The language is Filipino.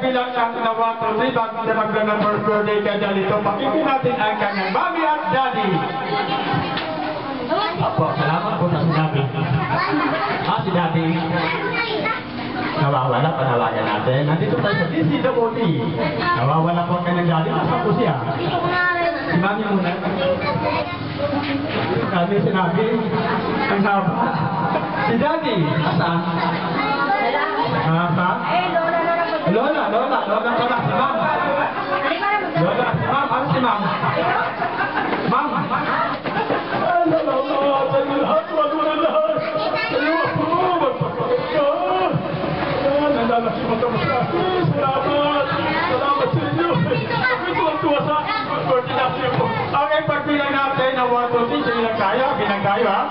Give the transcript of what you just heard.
pagbilang ng 1, 2, 3, bago na mag-ng birthday ka dyan ito, pakinggan natin ang kanyang mami at daddy. Apo, salamat po sa sinabi. Si daddy. Nawawala, panawagan natin. Nandito tayo sa DCWD. Nawawala po ang kanyang daddy. Nasaan po siya? Si mami muna. Daddy, sinabi. Ang haba. Si daddy. Asaan? Saan? Lola pala. Si ma'am. Lola, si ma'am. Ano si ma'am? Ma'am. Salamat sa inyo. Tuwa sa koordinasyon ko. Okay, pagbilang natin ng 1, 2, 3, bilang kayo ha.